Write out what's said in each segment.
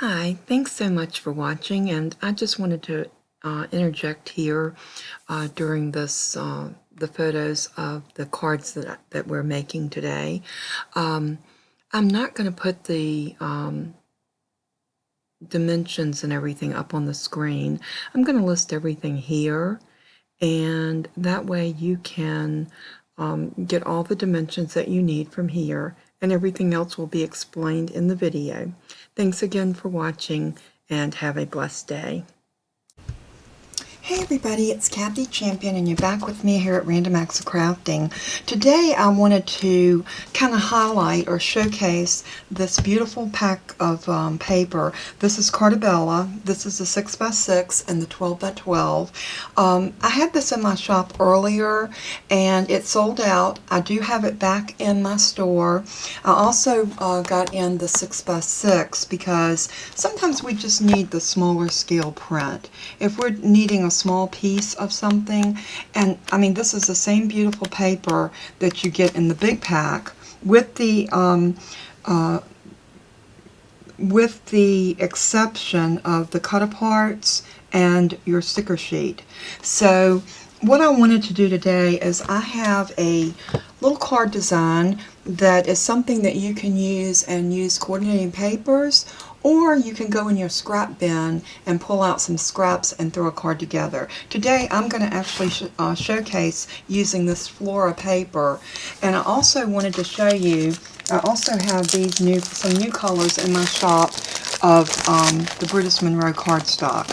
Hi, thanks so much for watching, and I just wanted to interject here during the photos of the cards that we're making today. I'm not going to put the dimensions and everything up on the screen. I'm going to list everything here, and that way you can get all the dimensions that you need from here, and everything else will be explained in the video. Thanks again for watching, and have a blessed day. Hey everybody, it's Kathy Champion, and you're back with me here at Random Acts of Crafting. Today I wanted to kind of highlight or showcase this beautiful pack of paper. This is Carta. This is the 6x6 and the 12x12. I had this in my shop earlier and it sold out. I do have it back in my store. I also got in the 6x6 because sometimes we just need the smaller scale print. If we're needing a small piece of something, and I mean this is the same beautiful paper that you get in the big pack with the exception of the cut aparts and your sticker sheet. So what I wanted to do today is I have a little card design that is something that you can use coordinating papers, or you can go in your scrap bin and pull out some scraps and throw a card together. Today I'm going to actually showcase using this Flora paper, and I also wanted to show you, I also have some new colors in my shop of the Brutus Monroe cardstock.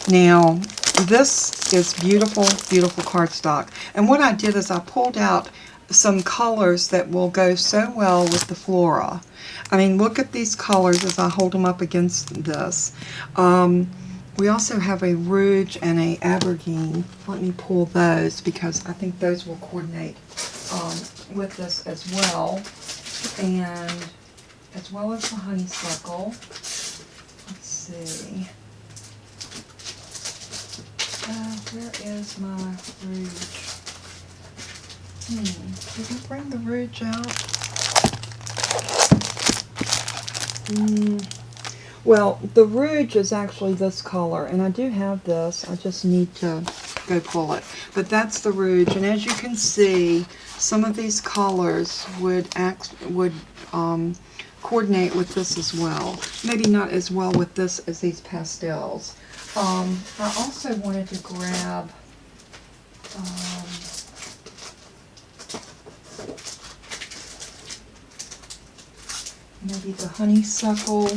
Now this is beautiful, beautiful cardstock, and what I did is I pulled out some colors that will go so well with the Flora. I mean, look at these colors as I hold them up against this. We also have a Rouge and a Aberdeen. Let me pull those because I think those will coordinate with this as well. And as well as the honeysuckle. Let's see. Where is my Rouge? Did we bring the Rouge out? Well, the Rouge is actually this color, and I do have this. I just need to go pull it. But that's the Rouge, and as you can see, some of these colors would coordinate with this as well. Maybe not as well with this as these pastels. I also wanted to grab maybe the honeysuckle.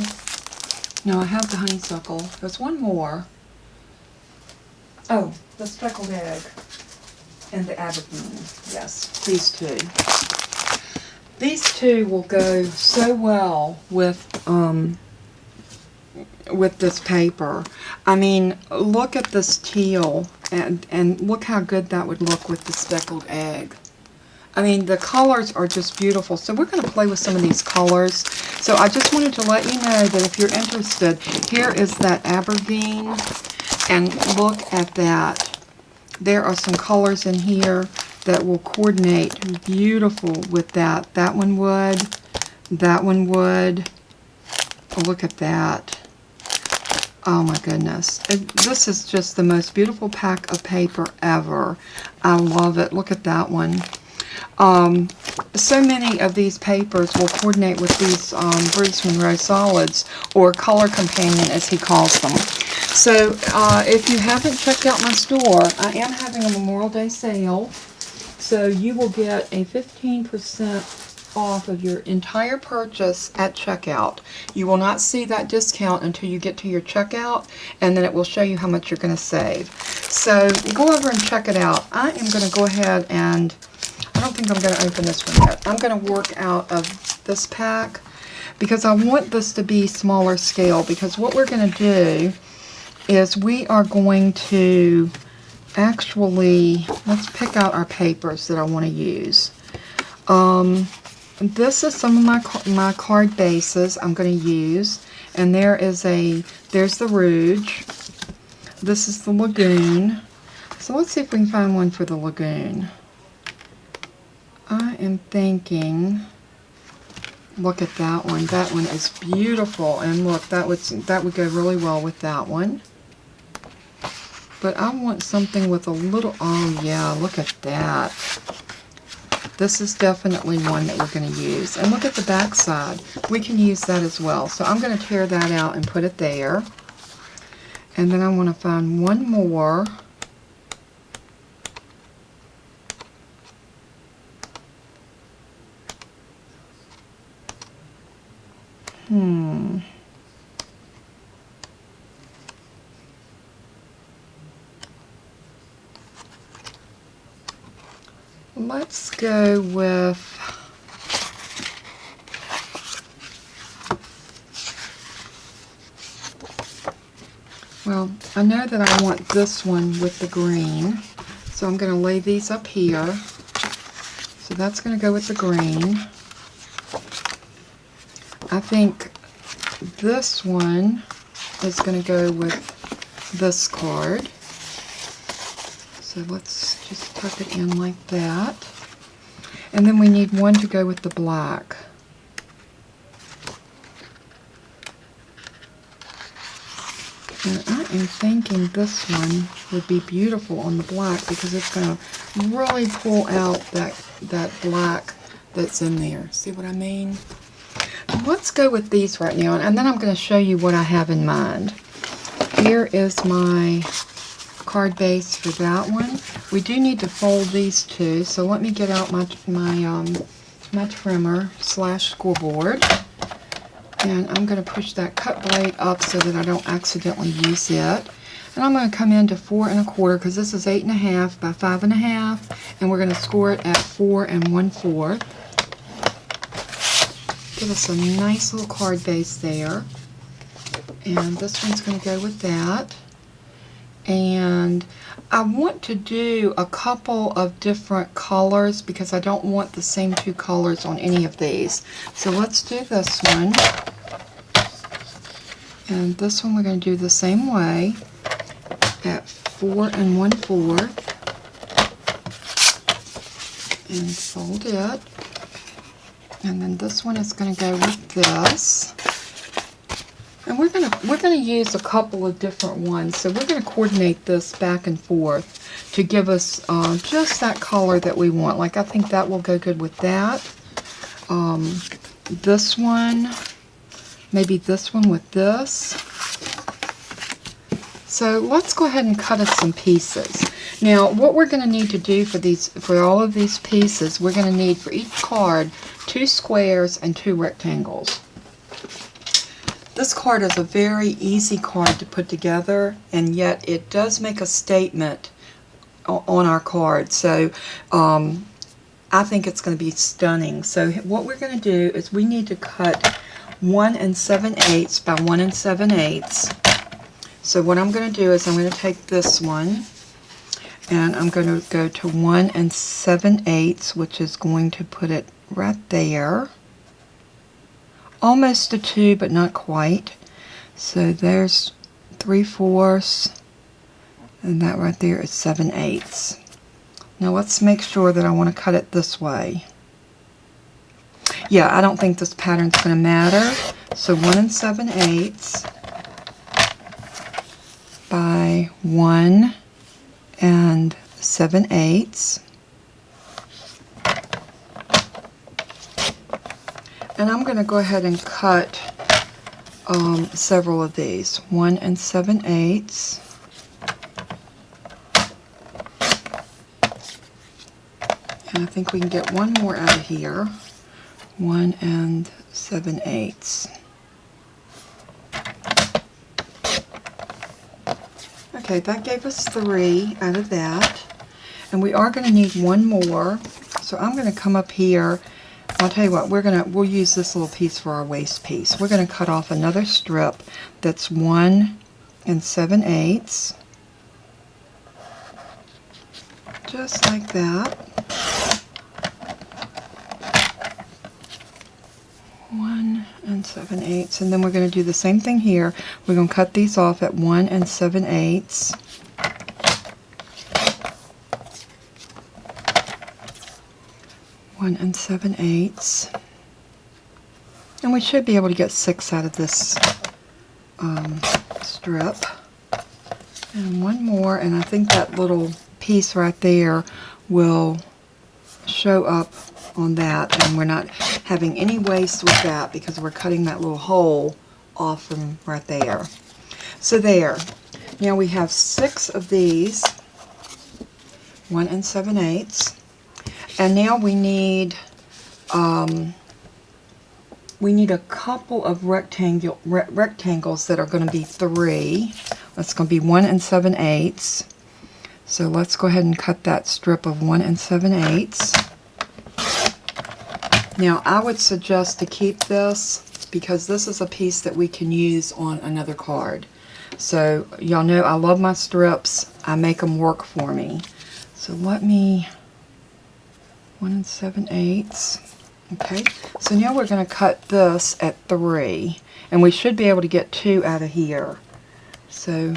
No, I have the honeysuckle. There's one more. Oh, the speckled egg and the Aberdeen. Yes, these two. These two will go so well with this paper. I mean, look at this teal, and look how good that would look with the speckled egg. I mean, the colors are just beautiful. So we're going to play with some of these colors. So I just wanted to let you know that if you're interested, here is that Aberdeen, and look at that. There are some colors in here that will coordinate beautiful with that. That one would. That one would. Oh, look at that. Oh my goodness. This is just the most beautiful pack of paper ever. I love it. Look at that one. So many of these papers will coordinate with these Brutus Monroe solids, or color companion as he calls them. So if you haven't checked out my store, I am having a Memorial Day sale. So you will get a 15% off of your entire purchase at checkout. You will not see that discount until you get to your checkout, and then it will show you how much you're going to save. So go over and check it out. I am going to go ahead and I don't think I'm going to open this one yet. I'm going to work out of this pack because I want this to be smaller scale, because what we're going to do is we are going to actually, let's pick out our papers that I want to use. This is some of my card bases I'm going to use, and there's the Rouge. This is the Lagoon. So let's see if we can find one for the Lagoon. I am thinking Look at that one. That one is beautiful, and look, that would go really well with that one. But I want something with a little, oh yeah, look at that. This is definitely one that we're going to use. And look at the back side. We can use that as well. So I'm going to tear that out and put it there. And then I want to find one more. Let's go with, well, I know that I want this one with the green, so I'm going to lay these up here. So that's going to go with the green. I think this one is going to go with this card. So let's just tuck it in like that. And then we need one to go with the black. And I am thinking this one would be beautiful on the black because it's going to really pull out that black that's in there. See what I mean? Let's go with these right now, and then I'm going to show you what I have in mind. Here is my card base for that one. We do need to fold these two, so let me get out my trimmer / scoreboard, and I'm going to push that cut blade up so that I don't accidentally use it. And I'm going to come into 4 1/4 because this is 8 1/2 by 5 1/2, and we're going to score it at 4 1/4. Give us a nice little card base there. And this one's going to go with that. And I want to do a couple of different colors because I don't want the same two colors on any of these. So let's do this one. And this one we're going to do the same way at 4 1/4. And fold it. And then this one is going to go with this. And we're gonna use a couple of different ones, so we're gonna coordinate this back and forth to give us just that color that we want. Like I think that will go good with that. This one, maybe this one with this. So let's go ahead and cut us some pieces. Now, what we're going to need to do for all of these pieces, we're going to need for each card 2 squares and 2 rectangles. This card is a very easy card to put together, and yet it does make a statement on our card. So I think it's going to be stunning. So what we're going to do is we need to cut 1 7/8 by 1 7/8. So what I'm going to do is I'm going to take this one and I'm going to go to 1 7/8, which is going to put it right there. Almost a 2, but not quite. So there's 3/4, and that right there is 7/8. Now let's make sure that I want to cut it this way. Yeah, I don't think this pattern's going to matter. So 1 7/8 by 1 7/8. And I'm going to go ahead and cut several of these. 1 7/8. And I think we can get one more out of here. 1 7/8. Okay, that gave us 3 out of that. And we are going to need one more. So I'm going to come up here. I'll tell you what, we'll use this little piece for our waist piece. We're going to cut off another strip that's 1 7/8. Just like that. 1 7/8. And then we're going to do the same thing here. We're going to cut these off at 1 7/8. One 7/8. And we should be able to get 6 out of this strip. And one more, and I think that little piece right there will show up on that, and we're not having any waste with that because we're cutting that little hole off from right there. So there. Now we have 6 of these, 1 7/8, and now we need a couple of rectangles that are going to be 3. That's going to be 1 7/8. So let's go ahead and cut that strip of 1 7/8. Now I would suggest to keep this because this is a piece that we can use on another card. So y'all know I love my strips. I make them work for me. So let me 1 7/8. Okay, so now we're going to cut this at 3, and we should be able to get 2 out of here. So,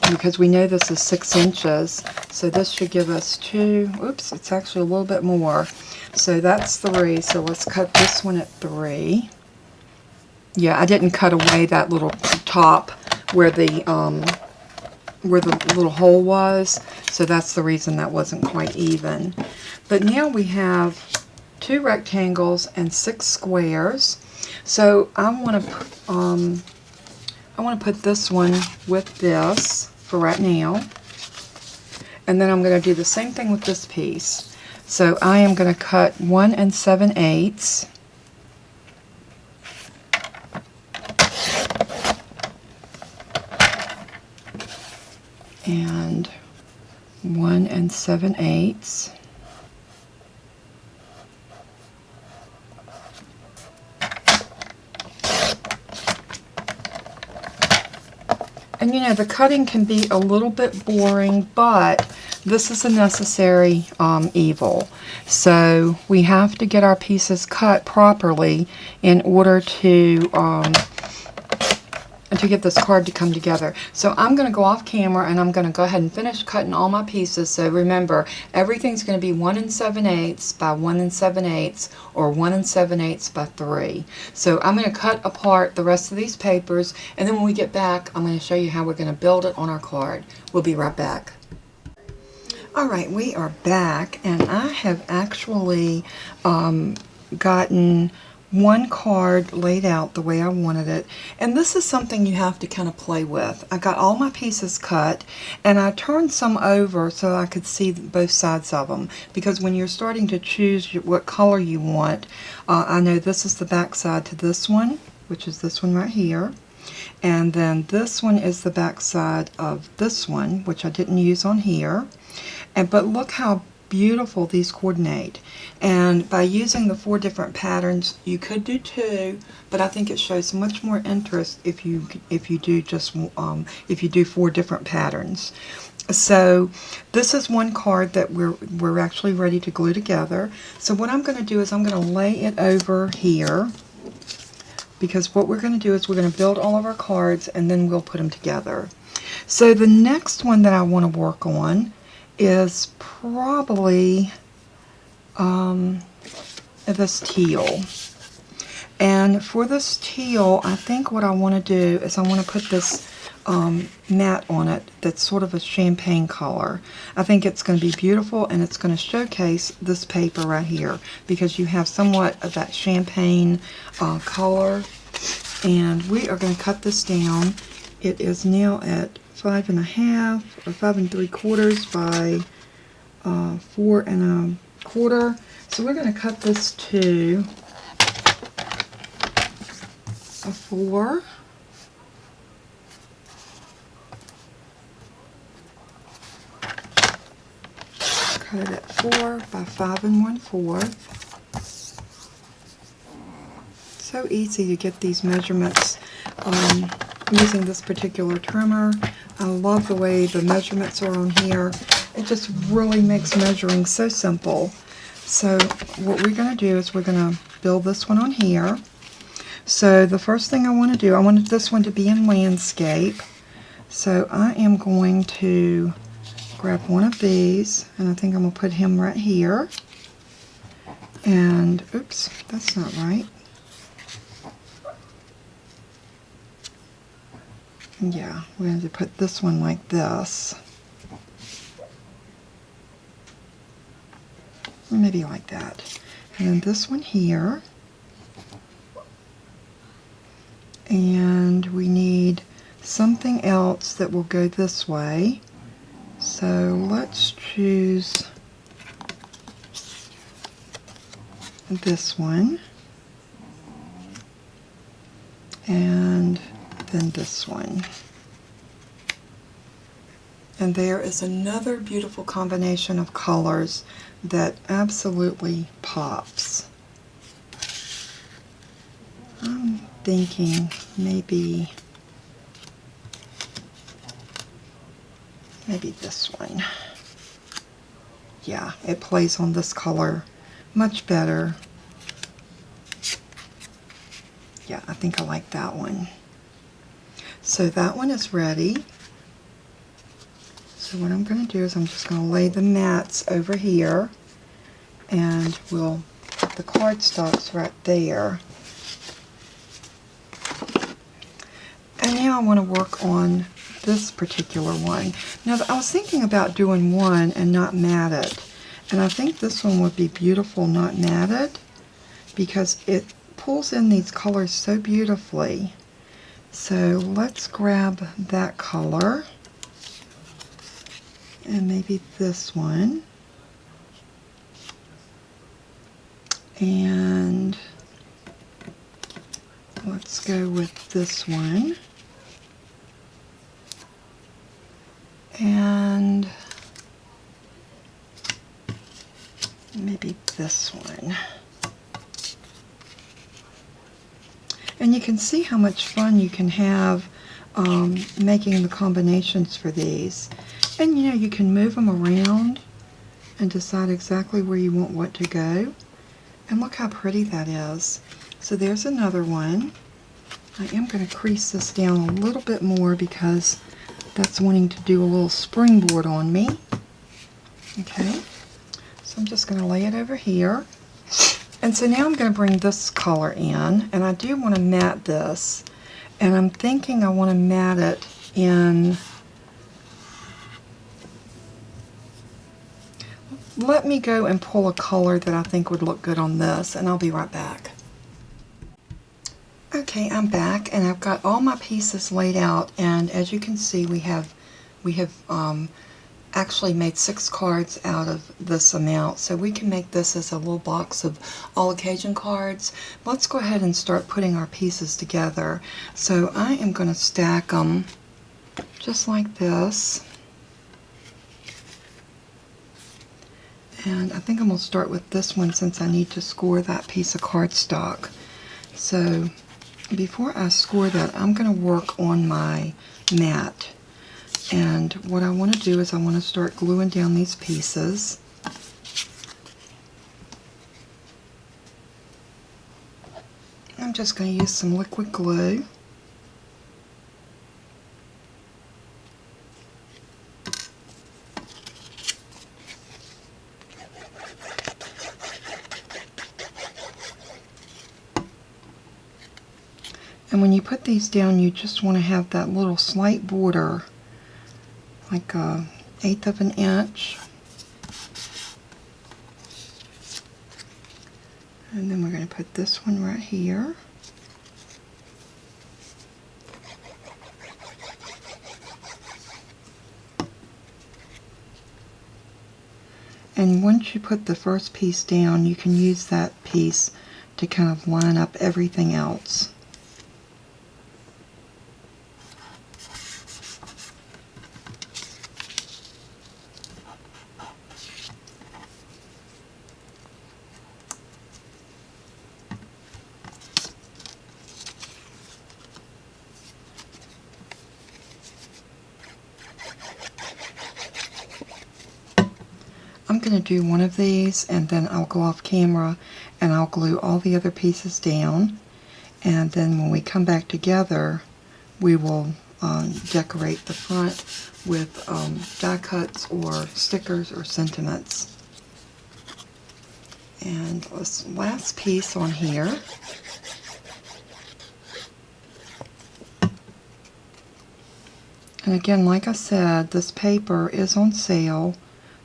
because we know this is 6 inches, so this should give us 2. Oops, it's actually a little bit more. So that's 3. So let's cut this one at 3. Yeah, I didn't cut away that little top where the little hole was, so that's the reason that wasn't quite even. But now we have 2 rectangles and 6 squares. So I want to put this one with this for right now, and then I'm going to do the same thing with this piece. So I am going to cut 1 7/8. And 1 7/8. And you know, the cutting can be a little bit boring, but this is a necessary evil. So we have to get our pieces cut properly in order to get this card to come together. So I'm going to go off camera and I'm going to go ahead and finish cutting all my pieces. So remember, everything's going to be 1 7/8 by 1 7/8 or 1 7/8 by 3. So I'm going to cut apart the rest of these papers, and then when we get back, I'm going to show you how we're going to build it on our card. We'll be right back. Alright, we are back, and I have actually gotten one card laid out the way I wanted it, and this is something you have to kind of play with. I got all my pieces cut, and I turned some over so I could see both sides of them, because when you're starting to choose what color you want, I know this is the back side to this one, which is this one right here, and then this one is the back side of this one, which I didn't use on here. But look how beautiful these coordinate, and by using the 4 different patterns, you could do 2, but I think it shows much more interest if you do 4 different patterns. So this is one card that we're actually ready to glue together. So what I'm going to do is I'm going to lay it over here, because what we're going to do is we're going to build all of our cards and then we'll put them together. So the next one that I want to work on is probably this teal. And for this teal, I think what I want to do is I want to put this matte on it that's sort of a champagne color. I think it's going to be beautiful, and it's going to showcase this paper right here because you have somewhat of that champagne color. And we are going to cut this down. It is now at 5 1/2 or 5 3/4 by 4 1/4. So we're going to cut this to a 4. Cut it at 4 by 5 1/4. So easy to get these measurements using this particular trimmer. I love the way the measurements are on here. It just really makes measuring so simple. So what we're going to do is we're going to build this one on here. So the first thing I want to do, I wanted this one to be in landscape. So I am going to grab one of these, and I think I'm going to put him right here. And, oops, that's not right. Yeah, we're going to put this one like this. Maybe like that. And then this one here. And we need something else that will go this way. So let's choose this one. And then this one. And there is another beautiful combination of colors that absolutely pops. I'm thinking maybe this one. Yeah, it plays on this color much better. Yeah, I think I like that one. So that one is ready. So what I'm going to do is I'm just going to lay the mats over here, and we'll put the cardstocks right there. And now I want to work on this particular one. Now I was thinking about doing one and not matted, and I think this one would be beautiful not matted because it pulls in these colors so beautifully. So let's grab that color. And maybe this one. And let's go with this one. And maybe this one. And you can see how much fun you can have making the combinations for these. And you know, you can move them around and decide exactly where you want what to go. And look how pretty that is. So there's another one. I am going to crease this down a little bit more because that's wanting to do a little springboard on me. Okay, so I'm just going to lay it over here. And so now I'm going to bring this color in, and I do want to matte this. And I'm thinking I want to matte it in... Let me go and pull a color that I think would look good on this, and I'll be right back. Okay, I'm back, and I've got all my pieces laid out, and as you can see, we have actually made 6 cards out of this amount, so we can make this as a little box of all occasion cards. Let's go ahead and start putting our pieces together. So I am going to stack them just like this. And I think I'm going to start with this one since I need to score that piece of cardstock. So before I score that, I'm going to work on my mat. And what I want to do is I want to start gluing down these pieces. I'm just going to use some liquid glue. And when you put these down, you just want to have that little slight border, like 1/8 of an inch. And then we're going to put this one right here. And once you put the first piece down, you can use that piece to kind of line up everything else. I'm going to do one of these, and then I'll go off camera and I'll glue all the other pieces down, and then when we come back together we will decorate the front with die cuts or stickers or sentiments. And this last piece on here, And again, like I said, this paper is on sale.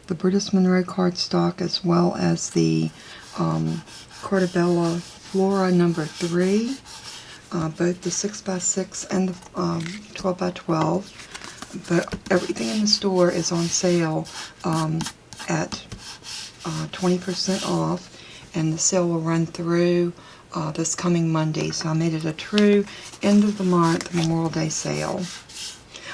The Brutus Monroe cardstock, as well as the Carta Flora number 3, both the 6x6 and the 12x12. But everything in the store is on sale at 20% off, and the sale will run through this coming Monday. So I made it a true end of the month Memorial Day sale.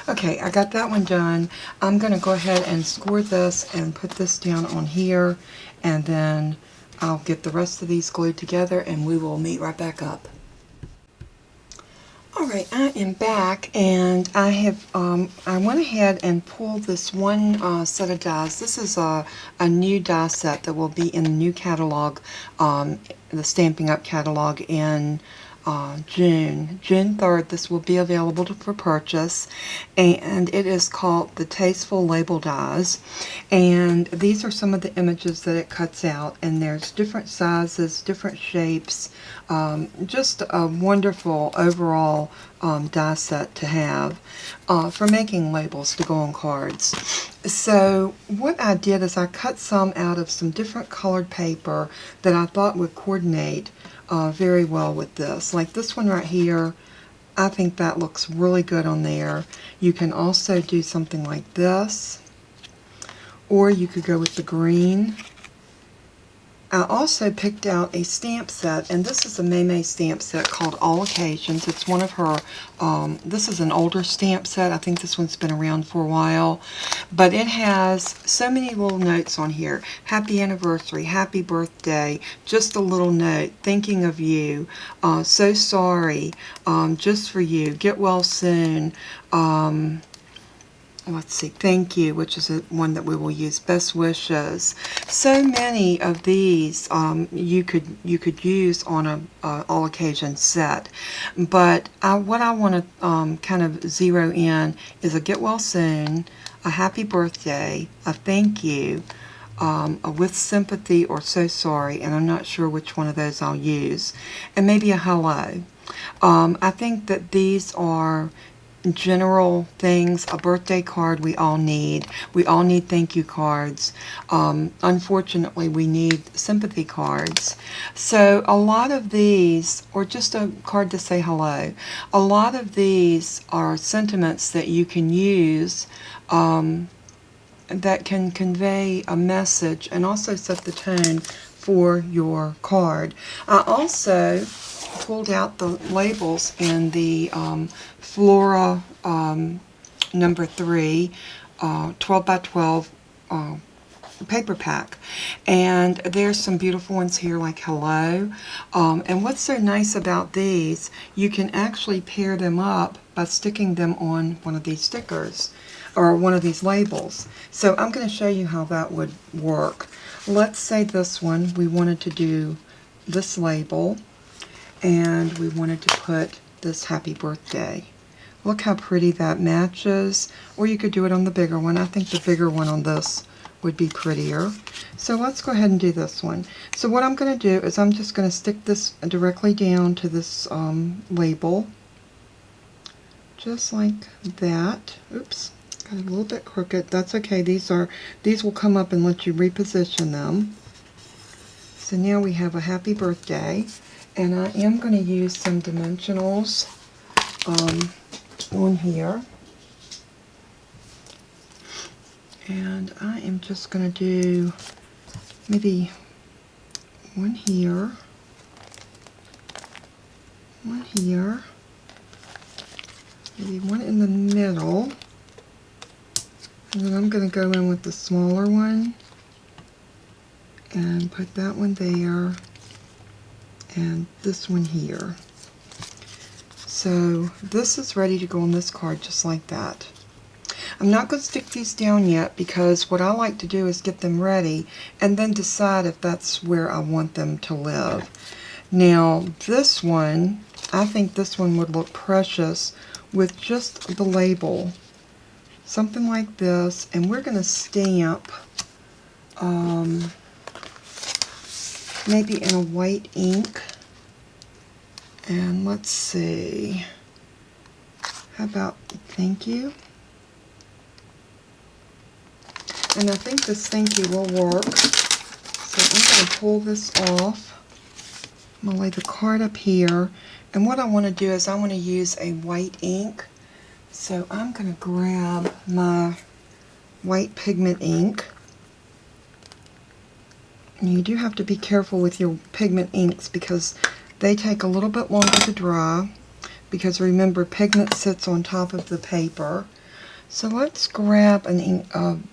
Okay, I got that one done. I'm going to go ahead and score this and put this down on here, and then I'll get the rest of these glued together and we will meet right back up. Alright, I am back, and I have I went ahead and pulled this one set of dies. This is a new die set that will be in the new catalog, the Stamping Up catalog in June 3rd. This will be available for purchase, and it is called the Tasteful Label Dies, and these are some of the images that it cuts out, and there's different sizes, different shapes, just a wonderful overall die set to have for making labels to go on cards. So what I did is I cut some out of some different colored paper that I thought would coordinate very well with this. Like this one right here, I think that looks really good on there. You can also do something like this, or you could go with the green. I also picked out a stamp set, and this is a May stamp set called All Occasions. It's one of her, this is an older stamp set. I think this one's been around for a while, but it has so many little notes on here. Happy anniversary, happy birthday, just a little note, thinking of you, so sorry, just for you, get well soon, let's see, thank you, which is one that we will use, best wishes. So many of these you could use on a all occasion set, but what I want to kind of zero in is a get well soon, a happy birthday, a thank you, a with sympathy or so sorry, and I'm not sure which one of those I'll use, and maybe a hello. I think that these are general things. A birthday card we all need. We all need thank you cards. Unfortunately, we need sympathy cards. So a lot of these, or just a card to say hello, a lot of these are sentiments that you can use that can convey a message and also set the tone for your card. I also pulled out the labels in the Flora number 3 12x12 paper pack, and there's some beautiful ones here like hello, and what's so nice about these, you can actually pair them up by sticking them on one of these stickers or one of these labels. So I'm going to show you how that would work. Let's say this one, we wanted to do this label, and we wanted to put this happy birthday. Look how pretty that matches. Or you could do it on the bigger one. I think the bigger one on this would be prettier. So let's go ahead and do this one. So what I'm going to do is I'm just going to stick this directly down to this label. Just like that. Oops, got a little bit crooked. That's okay. These will come up and let you reposition them. So now we have a happy birthday. And I am going to use some dimensionals on here. And I am just going to do maybe one here, maybe one in the middle, and then I'm going to go in with the smaller one and put that one there, and this one here. So this is ready to go on this card just like that. I'm not going to stick these down yet because what I like to do is get them ready and then decide if that's where I want them to live. Now this one, I think this one would look precious with just the label. Something like this, and we're going to stamp maybe in a white ink. And let's see, how about thank you? And I think this thank you will work. So I'm going to pull this off. I'm going to lay the card up here. And what I want to do is I want to use a white ink. So I'm going to grab my white pigment ink. And you do have to be careful with your pigment inks because they take a little bit longer to dry. Because remember, pigment sits on top of the paper. So let's grab an ink,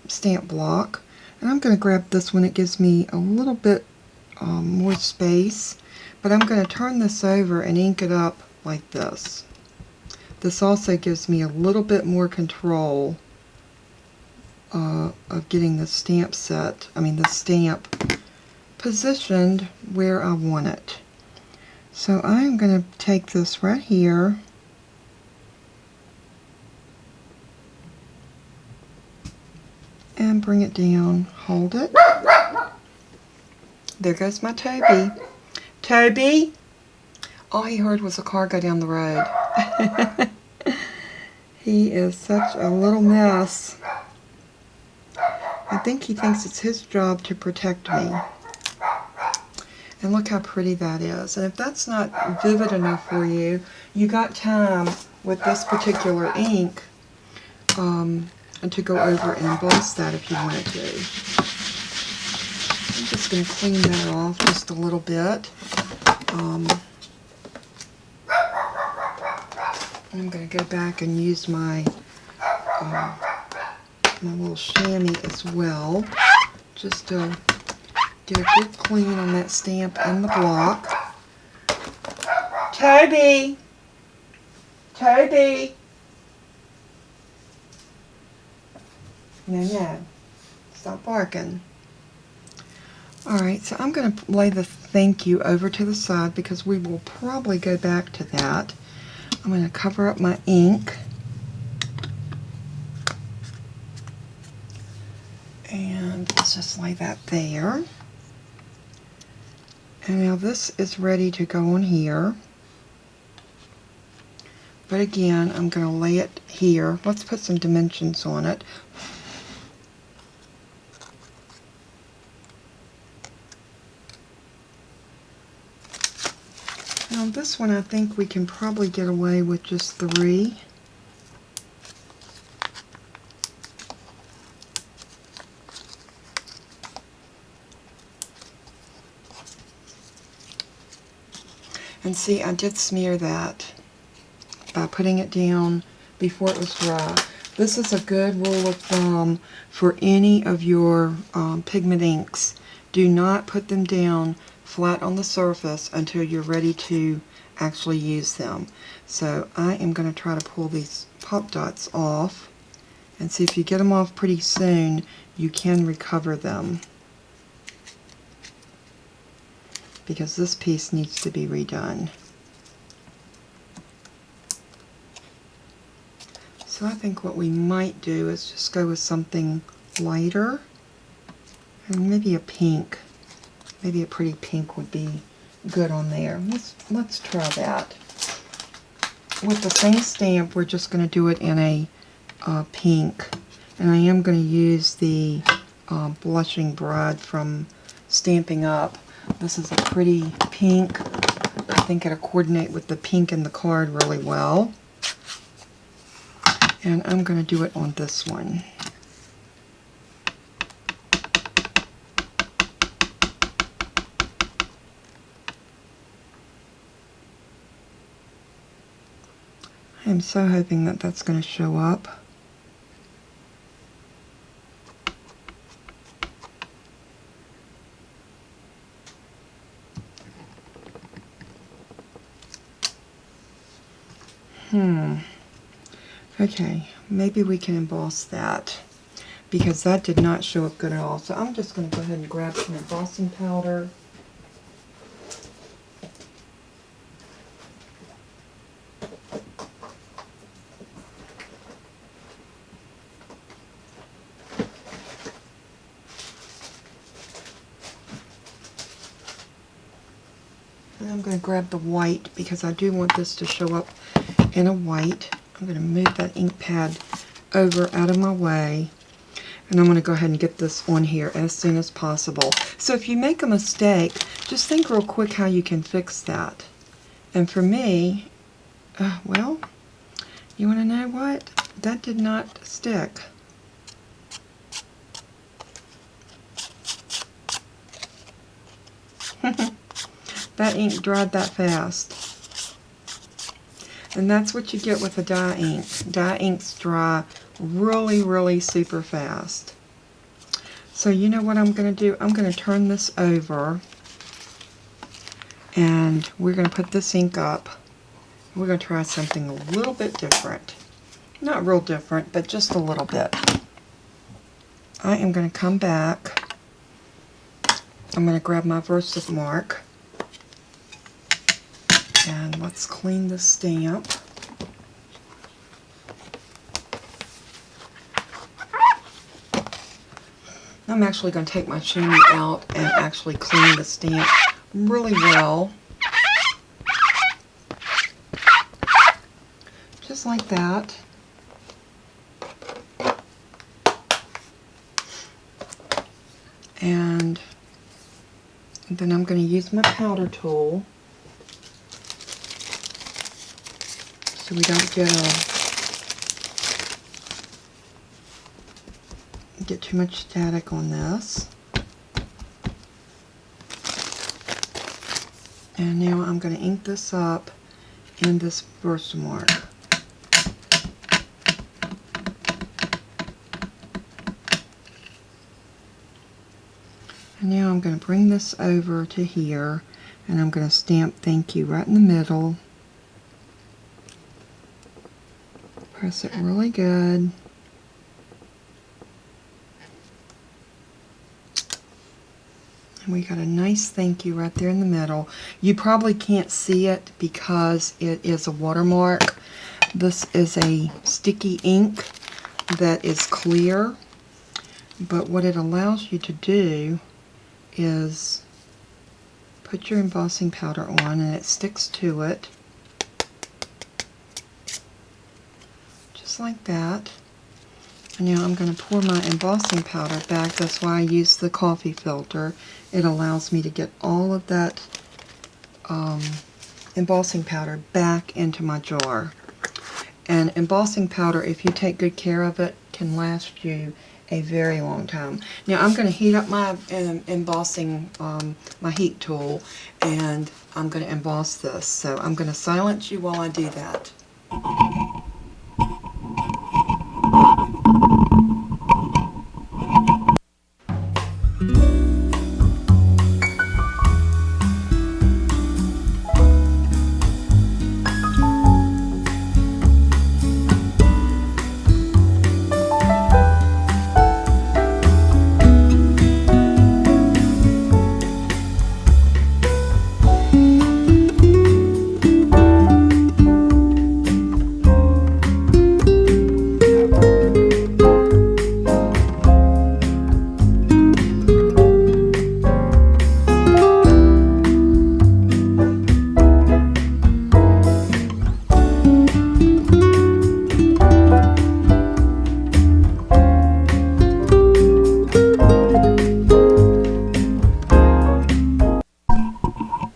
stamp block. And I'm going to grab this one. It gives me a little bit more space. But I'm going to turn this over and ink it up like this. This also gives me a little bit more control of getting the stamp the stamp positioned where I want it. So I'm going to take this right here and bring it down, hold it. There goes my Toby. Toby! All he heard was a car go down the road. He is such a little mess. I think he thinks it's his job to protect me. And look how pretty that is. And if that's not vivid enough for you, you got time with this particular ink and to go over and emboss that if you wanted to. I'm just going to clean that off just a little bit. I'm going to go back and use my my little chamois as well, just to get a good clean on that stamp and the block. Toby! Toby! No. Stop barking. Alright, so I'm going to lay the thank you over to the side because we will probably go back to that. I'm going to cover up my ink. And let's just lay that there. And now this is ready to go on here. But again, I'm going to lay it here. Let's put some dimensions on it. Now this one I think we can probably get away with just 3. And see, I did smear that by putting it down before it was dry. This is a good rule of thumb for any of your pigment inks. Do not put them down flat on the surface until you're ready to actually use them. So I am going to try to pull these pop dots off, and see if you get them off pretty soon, you can recover them. Because this piece needs to be redone. So I think what we might do is just go with something lighter, and maybe a pink. Maybe a pretty pink would be good on there. Let's try that. With the same stamp, we're just going to do it in a pink. And I am going to use the Blushing Bride from Stampin' Up. This is a pretty pink. I think it'll coordinate with the pink in the card really well. And I'm going to do it on this one. I'm so hoping that that's going to show up. Okay, maybe we can emboss that because that did not show up good at all. So I'm just going to go ahead and grab some embossing powder. And I'm going to grab the white because I do want this to show up in a white. I'm going to move that ink pad over out of my way. And I'm going to go ahead and get this on here as soon as possible. So if you make a mistake, just think real quick how you can fix that. And for me, well, you want to know what? That did not stick. That ink dried that fast. And that's what you get with a dye ink. Dye inks dry really, really super fast. So you know what I'm going to do? I'm going to turn this over and we're going to put this ink up. We're going to try something a little bit different. Not real different, but just a little bit. I am going to come back. I'm going to grab my Versamark. And let's clean the stamp. I'm actually going to take my chamois out and actually clean the stamp really well. Just like that. And then I'm going to use my powder tool so we don't get too much static on this. And now I'm going to ink this up in this Versamark. And now I'm going to bring this over to here and I'm going to stamp thank you right in the middle. Press it really good. And we got a nice thank you right there in the middle. You probably can't see it because it is a watermark. This is a sticky ink that is clear, but what it allows you to do is put your embossing powder on and it sticks to it. Just like that. And now I'm going to pour my embossing powder back. That's why I use the coffee filter. It allows me to get all of that embossing powder back into my jar. And embossing powder, if you take good care of it, can last you a very long time. Now I'm going to heat up my embossing, my heat tool, and I'm going to emboss this. So I'm going to silence you while I do that.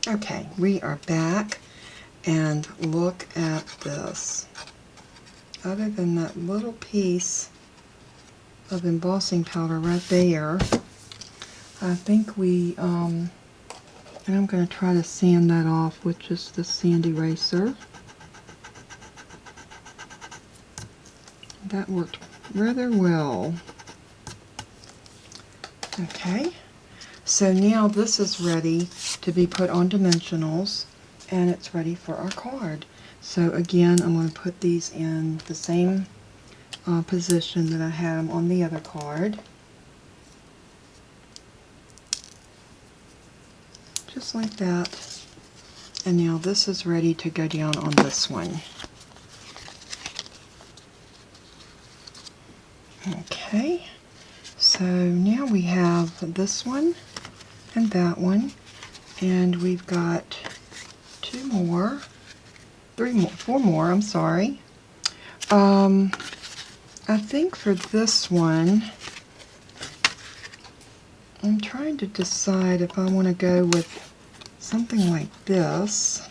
Okay, we are back, and look at this. Other than that little piece of embossing powder right there, I think we, and I'm going to try to sand that off with just the sand eraser. That worked rather well. Okay. So now this is ready to be put on dimensionals, and it's ready for our card. So again, I'm going to put these in the same position that I had them on the other card. Just like that. And now this is ready to go down on this one. Okay. So now we have this one and that one, and we've got four more, I'm sorry. I think for this one, I'm trying to decide if I want to go with something like this,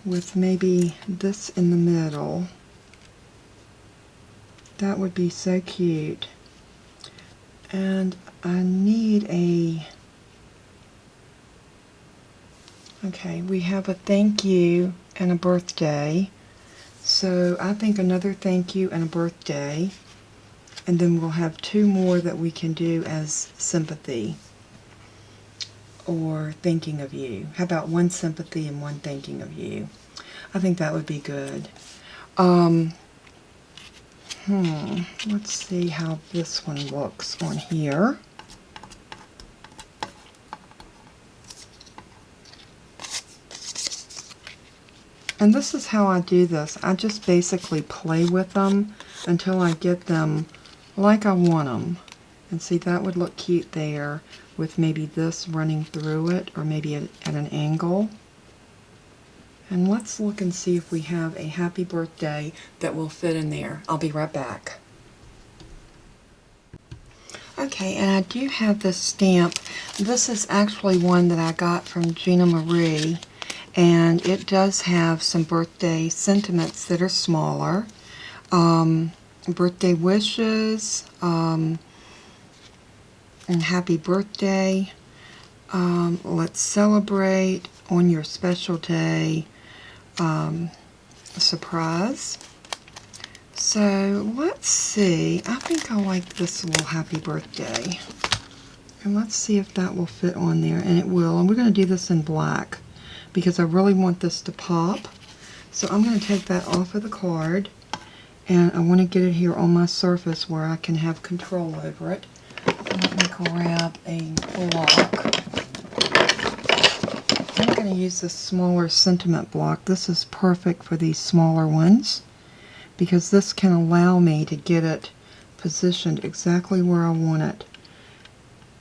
with maybe this in the middle. That would be so cute. And I need a, okay, we have a thank you and a birthday. So I think another thank you and a birthday. And then we'll have two more that we can do as sympathy or thinking of you. How about one sympathy and one thinking of you? I think that would be good. Let's see how this one looks on here. And this is how I do this. I just basically play with them until I get them like I want them. And see, that would look cute there with maybe this running through it, or maybe at an angle. And let's look and see if we have a happy birthday that will fit in there. I'll be right back. Okay, and I do have this stamp. This is actually one that I got from Gina Marie, and it does have some birthday sentiments that are smaller. Birthday wishes, and happy birthday. Let's celebrate on your special day. Surprise. So let's see. I think I like this little happy birthday. And let's see if that will fit on there. And it will. And we're going to do this in black because I really want this to pop. So I'm going to take that off of the card. And I want to get it here on my surface where I can have control over it. Let me grab a block. I'm going to use this smaller sentiment block. This is perfect for these smaller ones because this can allow me to get it positioned exactly where I want it.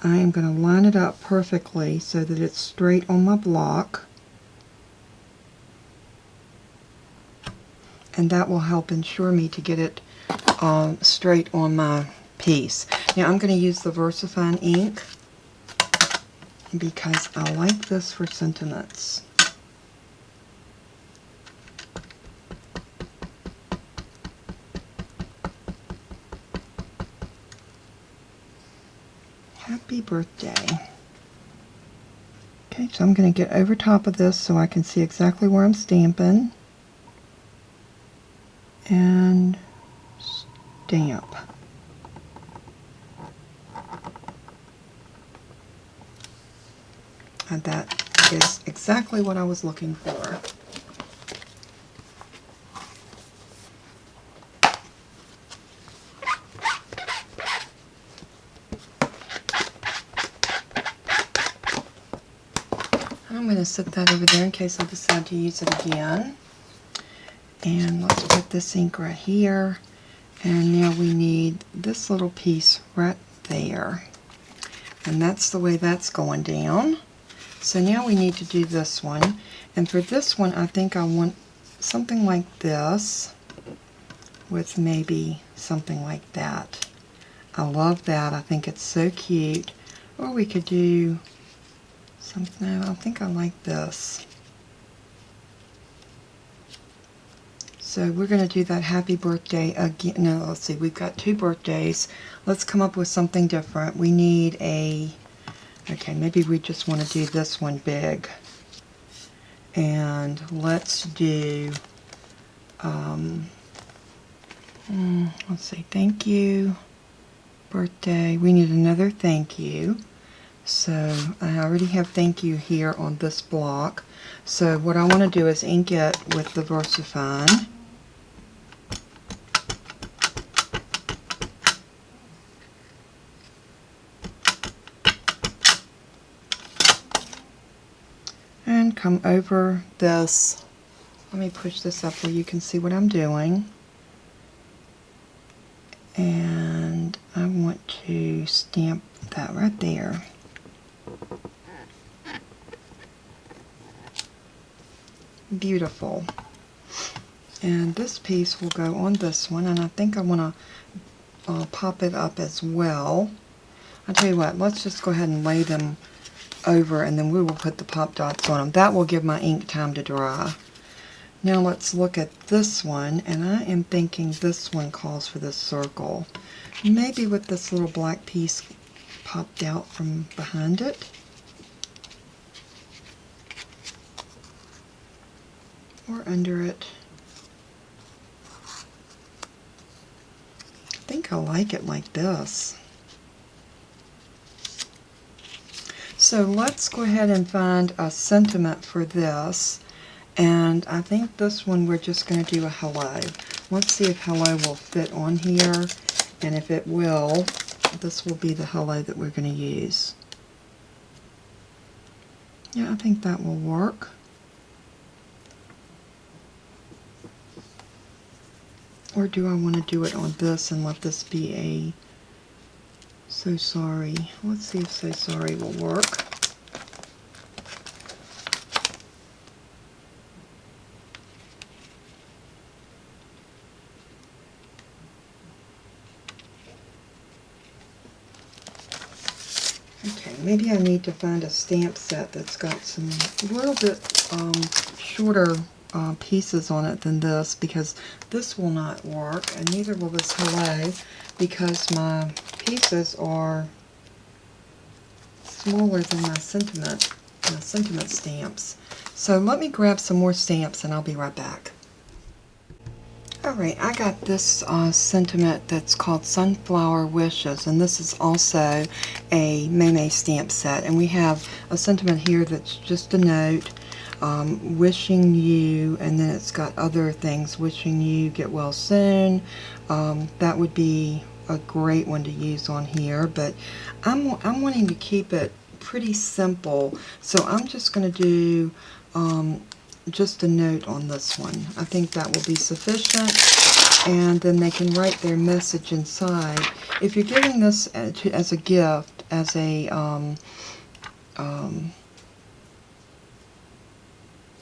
I am going to line it up perfectly so that it's straight on my block. And that will help ensure me to get it straight on my piece. Now I'm going to use the VersaFine ink because I like this for sentiments. Happy birthday. Okay, so I'm going to get over top of this so I can see exactly where I'm stamping. And stamp. And that is exactly what I was looking for. I'm going to set that over there in case I decide to use it again. And let's put this ink right here. And now we need this little piece right there. And that's the way that's going down. So now we need to do this one. And for this one, I think I want something like this with maybe something like that. I love that. I think it's so cute. Or we could do something, no, I think I like this. So we're going to do that happy birthday again. No, let's see, we've got two birthdays. Let's come up with something different. We need a, okay, maybe we just want to do this one big. And let's do, let's see, thank you, birthday. We need another thank you. So I already have thank you here on this block. So what I want to do is ink it with the VersaFine. And come over this. Let me push this up where you can see what I'm doing. And I want to stamp that right there. Beautiful. And this piece will go on this one, and I think I want to pop it up as well. I'll tell you what, let's just go ahead and lay them over, and then we will put the pop dots on them. That will give my ink time to dry. Now let's look at this one, and I am thinking this one calls for this circle. Maybe with this little black piece popped out from behind it. Or under it. I think I like it like this. So let's go ahead and find a sentiment for this. And I think this one we're just going to do a hello. Let's see if hello will fit on here. And if it will, this will be the hello that we're going to use. Yeah, I think that will work. Or do I want to do it on this and let this be a so sorry? Let's see if so sorry will work. Okay, maybe I need to find a stamp set that's got some a little bit shorter pieces on it than this, because this will not work, and neither will this hello, because my pieces are smaller than my sentiment stamps. So let me grab some more stamps and I'll be right back. Alright, I got this sentiment that's called Sunflower Wishes, and this is also a May stamp set, and we have a sentiment here that's just a note, wishing you, and then it's got other things, wishing you get well soon. That would be a great one to use on here, but I'm wanting to keep it pretty simple, so I'm just going to do just a note on this one. I think that will be sufficient, and then they can write their message inside. If you're giving this as a gift, as a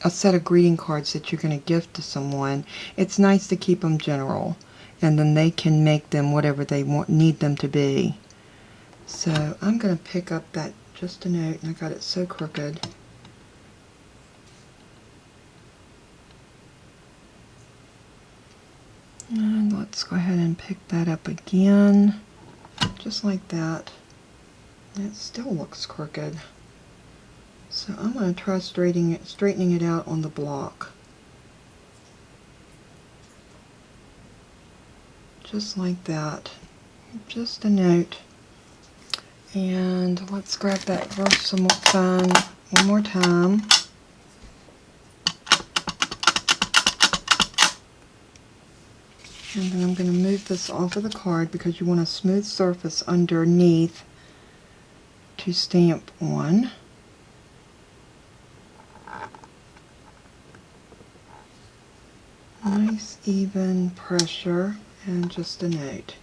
set of greeting cards that you're going to gift to someone, it's nice to keep them general, and then they can make them whatever they need them to be. So I'm going to pick up that just a note, and I got it so crooked. And let's go ahead and pick that up again, just like that. It still looks crooked. So I'm going to try straightening it out on the block. Just like that. Just a note. And let's grab that Versum sign one more time. And then I'm going to move this off of the card because you want a smooth surface underneath to stamp on. Nice even pressure and just a note.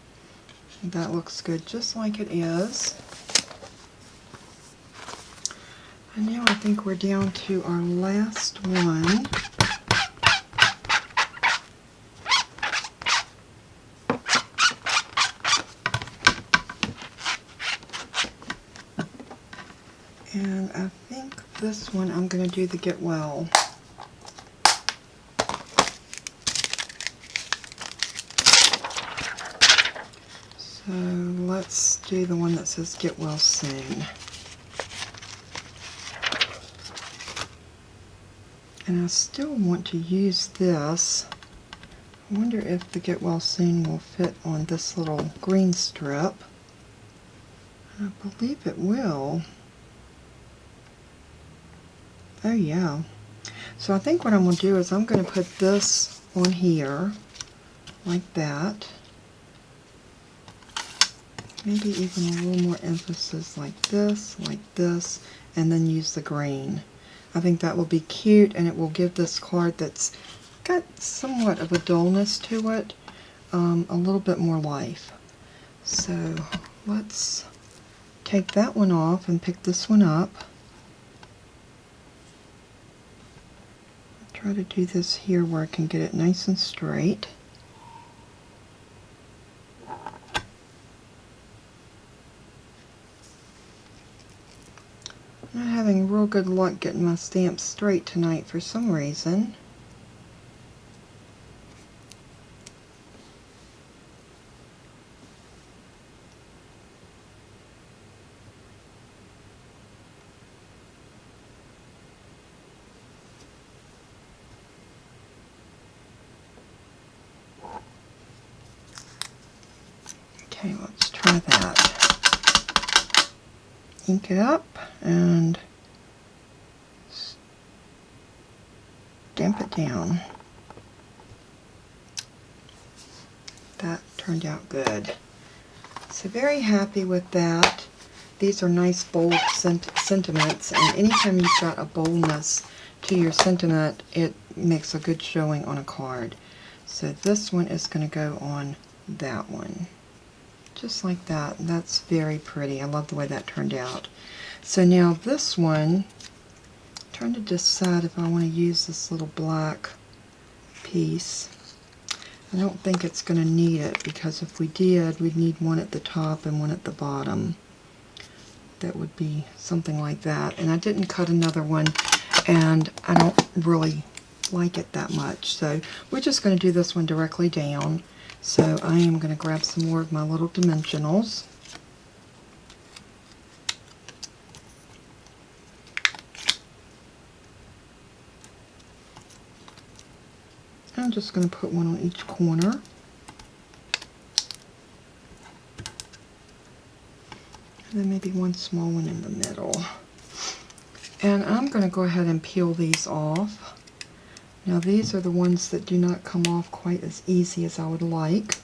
That looks good just like it is. And now I think we're down to our last one. And I think this one I'm going to do the Get Well. So let's do the one that says Get Well Soon. And I still want to use this. I wonder if the Get Well Soon will fit on this little green strip. I believe it will. Oh yeah. So I think what I'm going to do is I'm going to put this on here like that. Maybe even a little more emphasis like this, and then use the green. I think that will be cute, and it will give this card that's got somewhat of a dullness to it a little bit more life. So let's take that one off and pick this one up. Try to do this here where I can get it nice and straight. having real good luck getting my stamps straight tonight for some reason. Okay, let's try that. Ink it up and stamp it down. That turned out good. So very happy with that. These are nice bold sentiments, and anytime you've got a boldness to your sentiment, it makes a good showing on a card. So this one is going to go on that one. Just like that. That's very pretty. I love the way that turned out. So now this one, I'm trying to decide if I want to use this little black piece. I don't think it's going to need it, because if we did, we'd need one at the top and one at the bottom. That would be something like that. And I didn't cut another one, and I don't really like it that much. So we're just going to do this one directly down. So I am going to grab some more of my little dimensionals. I'm just going to put one on each corner. And then maybe one small one in the middle. And I'm going to go ahead and peel these off. Now these are the ones that do not come off quite as easy as I would like.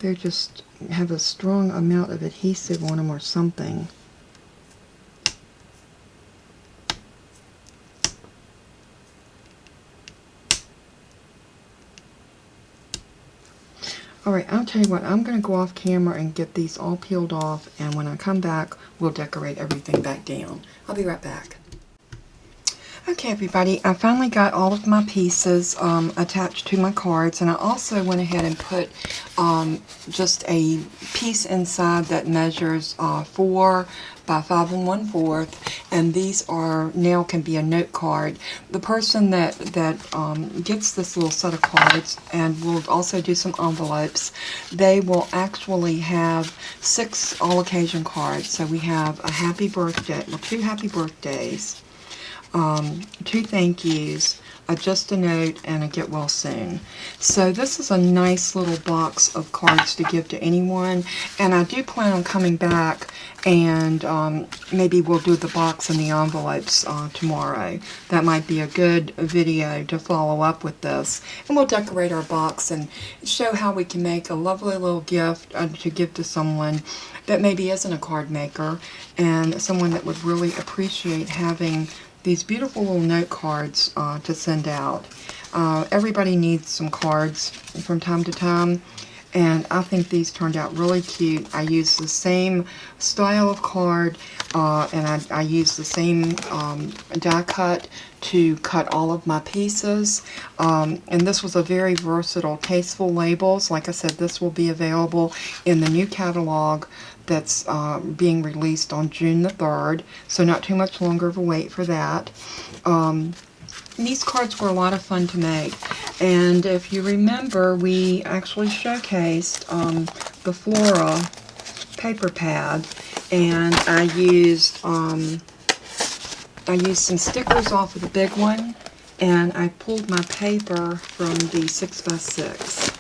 They just have a strong amount of adhesive on them or something. Alright, I'll tell you what, I'm going to go off camera and get these all peeled off, and when I come back, we'll decorate everything back down. I'll be right back. Okay everybody, I finally got all of my pieces attached to my cards, and I also went ahead and put just a piece inside that measures 4 by 5 1/4, and these are now can be a note card. The person that gets this little set of cards, and we'll also do some envelopes, they will actually have 6 all occasion cards. So we have a happy birthday, well, 2 happy birthdays, 2 thank yous, just a note, and a get well soon. So this is a nice little box of cards to give to anyone, and I do plan on coming back and maybe we'll do the box and the envelopes tomorrow. That might be a good video to follow up with this, and we'll decorate our box and show how we can make a lovely little gift to give to someone that maybe isn't a card maker, and someone that would really appreciate having these beautiful little note cards to send out. Everybody needs some cards from time to time, and I think these turned out really cute. I used the same style of card, and I used the same die cut to cut all of my pieces, and this was a very versatile, tasteful labels. Like I said, this will be available in the new catalog that's being released on June the 3rd, so not too much longer of a wait for that. These cards were a lot of fun to make, and if you remember, we actually showcased the Flora paper pad, and I used some stickers off of the big one, and I pulled my paper from the 6x6.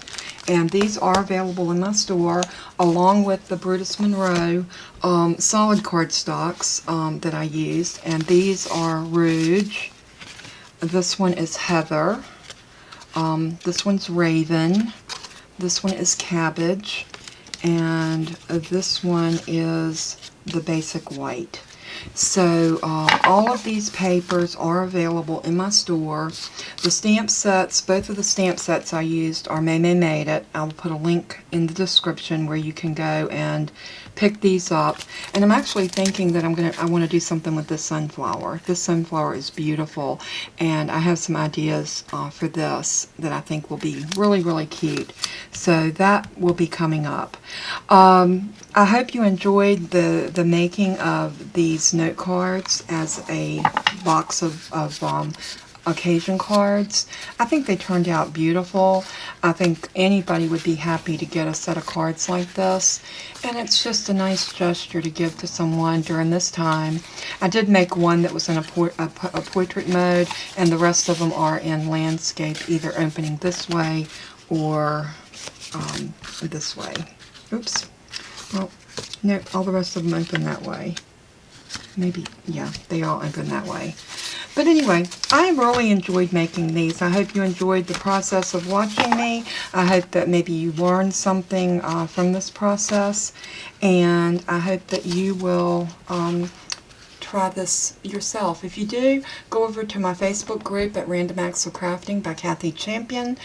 And these are available in my store, along with the Brutus Monroe solid card stocks that I used. And these are Rouge. This one is Heather. This one's Raven. This one is Cabbage. And this one is the basic white. So all of these papers are available in my store. The stamp sets, both of the stamp sets I used are May Made It. I'll put a link in the description where you can go and pick these up. And I'm actually thinking that I want to do something with this sunflower. This sunflower is beautiful, and I have some ideas for this that I think will be really, really cute. So that will be coming up. I hope you enjoyed the making of these note cards as a box of occasion cards. I think they turned out beautiful. I think anybody would be happy to get a set of cards like this, and it's just a nice gesture to give to someone during this time. I did make one that was in a portrait mode, and the rest of them are in landscape, either opening this way or this way. Oops. Well, no, all the rest of them open that way. Maybe, yeah, they all open that way. But anyway, I really enjoyed making these. I hope you enjoyed the process of watching me. I hope that maybe you learned something from this process. And I hope that you will try this yourself. If you do, go over to my Facebook group at Random Acts of Crafting by Kathy Champion.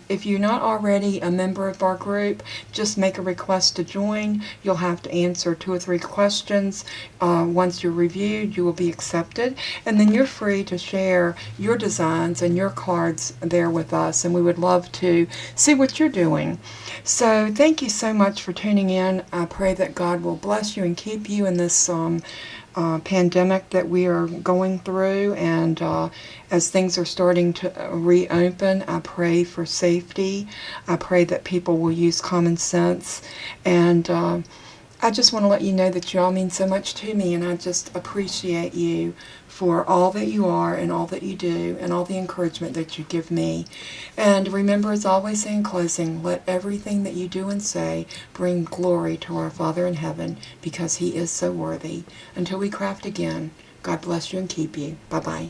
If you're not already a member of our group, just make a request to join. You'll have to answer 2 or 3 questions. Once you're reviewed, you will be accepted, and then you're free to share your designs and your cards there with us, and we would love to see what you're doing. So thank you so much for tuning in. I pray that God will bless you and keep you in this pandemic that we are going through, and as things are starting to reopen, I pray for safety. I pray that people will use common sense, and I just want to let you know that you all mean so much to me, and I just appreciate you for all that you are and all that you do and all the encouragement that you give me. And remember, as I always say in closing, let everything that you do and say bring glory to our Father in heaven, because He is so worthy. Until we craft again, God bless you and keep you. Bye-bye.